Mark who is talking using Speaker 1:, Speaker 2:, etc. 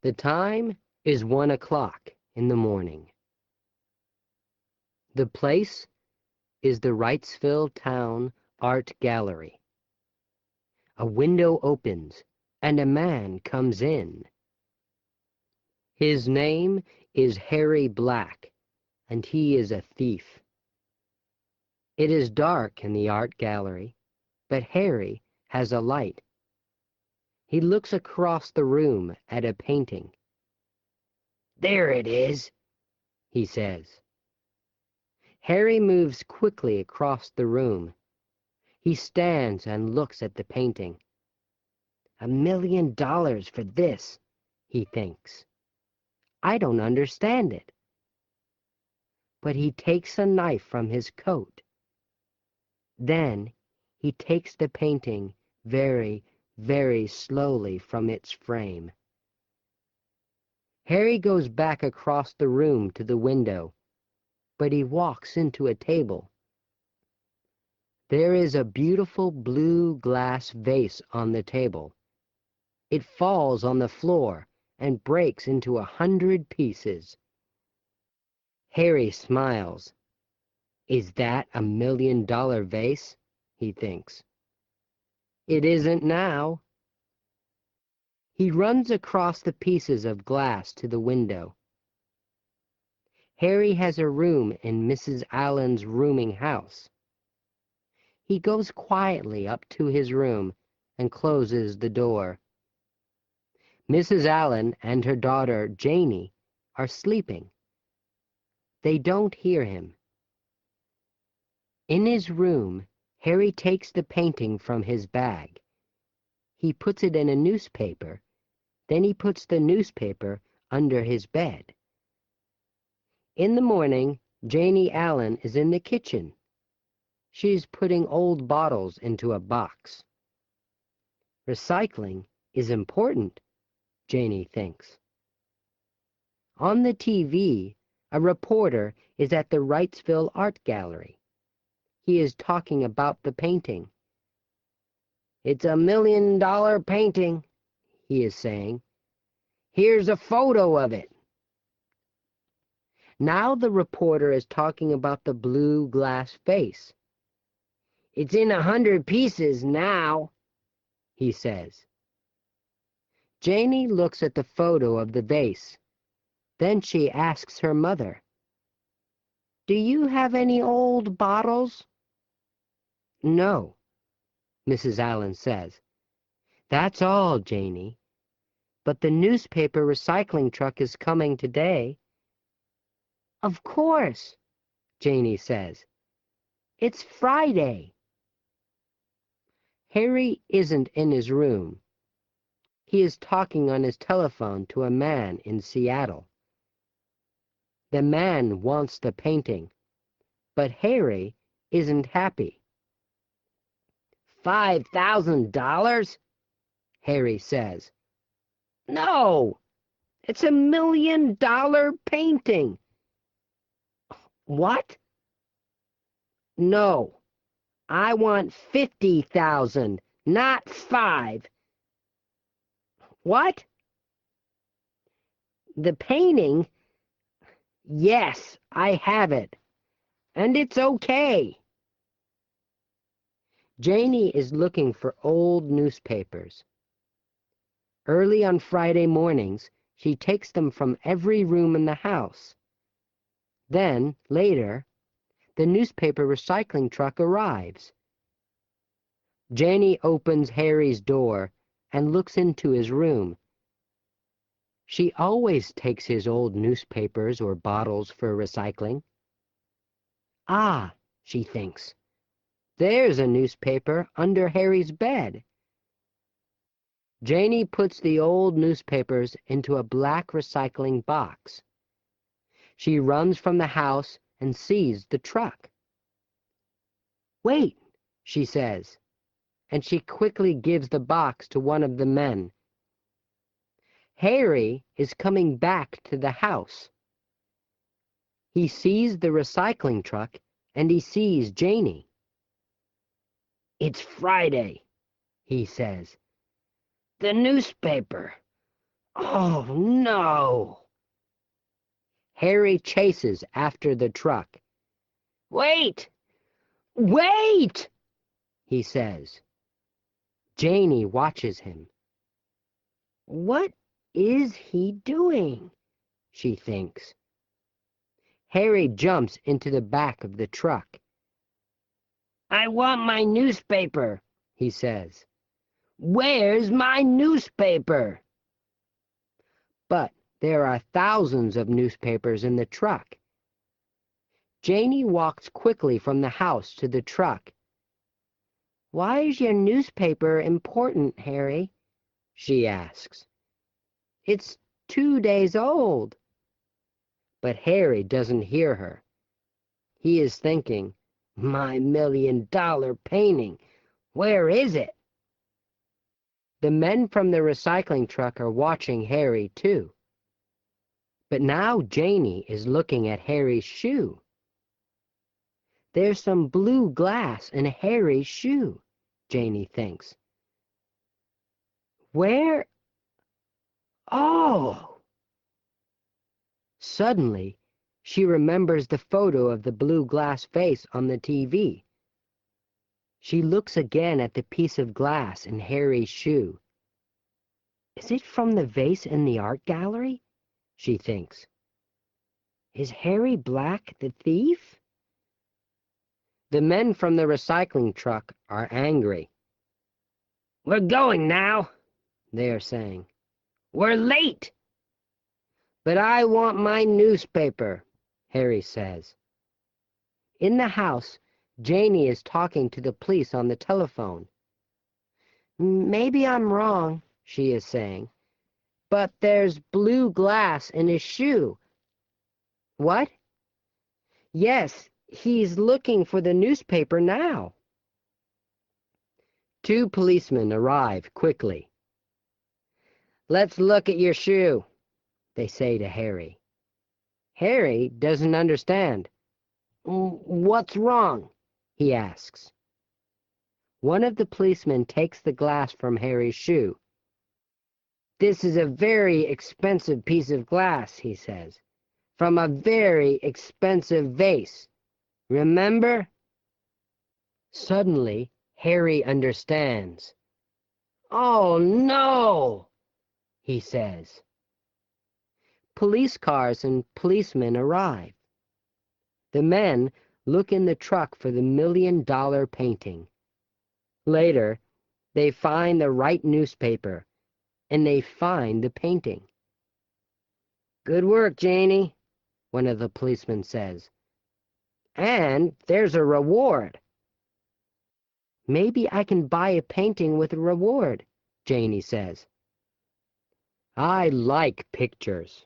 Speaker 1: The time is 1 o'clock in the morning. The place is the Wrightsville Town Art Gallery. A window opens and a man comes in. His name is Harry Black, and he is a thief. It is dark in the art gallery, but Harry has a light. He looks across the room at a painting. "There it is," he says. Harry moves quickly across the room. He stands and looks at the painting. $1 million for this, he thinks. I don't understand it. But he takes a knife from his coat. Then he takes the painting very, very slowly from its frame. Harry goes back across the room to the window, but he walks into a table. There is a beautiful blue glass vase on the table. It falls on the floor and breaks into 100 pieces. Harry smiles. Is that $1 million vase? He thinks. It isn't now. He runs across the pieces of glass to the window. Harry has a room in Mrs. Allen's rooming house. He goes quietly up to his room and closes the door. Mrs. Allen and her daughter, Janie, are sleeping. They don't hear him. In his room, Harry takes the painting from his bag. He puts it in a newspaper. Then he puts the newspaper under his bed. In the morning, Janie Allen is in the kitchen. She's putting old bottles into a box. Recycling is important, Janie thinks. On the TV, a reporter is at the Wrightsville Art Gallery. He is talking about the painting. It's $1 million painting, he is saying. Here's a photo of it. Now the reporter is talking about the blue glass vase. It's in 100 pieces now, he says. Janie looks at the photo of the vase. Then she asks her mother, "Do you have any old bottles?" "No," Mrs. Allen says. "That's all, Janie. But the newspaper recycling truck is coming today." "Of course," Janie says. "It's Friday." Harry isn't in his room. He is talking on his telephone to a man in Seattle. The man wants the painting, but Harry isn't happy. $5,000? Harry says. No, it's $1 million painting. What? No, I want 50,000, not 5. What? The painting? Yes, I have it. And it's okay. Janie is looking for old newspapers. Early on Friday mornings, she takes them from every room in the house. Then, later, the newspaper recycling truck arrives. Janie opens Harry's door and looks into his room. She always takes his old newspapers or bottles for recycling. Ah, she thinks, there's a newspaper under Harry's bed. Janie puts the old newspapers into a black recycling box. She runs from the house and sees the truck. "Wait," she says, and she quickly gives the box to one of the men. Harry is coming back to the house. He sees the recycling truck and he sees Janie. "It's Friday," he says. "The newspaper. Oh, no! Harry chases after the truck. Wait! Wait! He says. Janie watches him. What is he doing? She thinks. Harry jumps into the back of the truck. I want my newspaper, he says. Where's my newspaper? But there are thousands of newspapers in the truck. Janie walks quickly from the house to the truck. Why is your newspaper important, Harry? She asks. It's 2 days old. But Harry doesn't hear her. He is thinking, my $1,000,000 painting, where is it? The men from the recycling truck are watching Harry, too. But now Janie is looking at Harry's shoe. There's some blue glass in Harry's shoe, Janie thinks. Where? Oh! Suddenly, she remembers the photo of the blue glass vase on the TV. She looks again at the piece of glass in Harry's shoe. Is it from the vase in the art gallery? She thinks. Is Harry Black the thief? The men from the recycling truck are angry. We're going now, they are saying. We're late. But I want my newspaper, Harry says. In the house, Janie is talking to the police on the telephone. Maybe I'm wrong, she is saying, but there's blue glass in his shoe. What? Yes, he's looking for the newspaper now. 2 policemen arrive quickly. Let's look at your shoe, they say to Harry. Harry doesn't understand. What's wrong? He asks. One of the policemen takes the glass from Harry's shoe. This is a very expensive piece of glass, he says, from a very expensive vase. Remember? Suddenly, Harry understands. Oh, no, he says. Police cars and policemen arrive. The men look in the truck for the $1,000,000 painting. Later, they find the right newspaper, and they find the painting. Good work, Janie, one of the policemen says. And there's a reward. Maybe I can buy a painting with a reward, Janie says. I like pictures.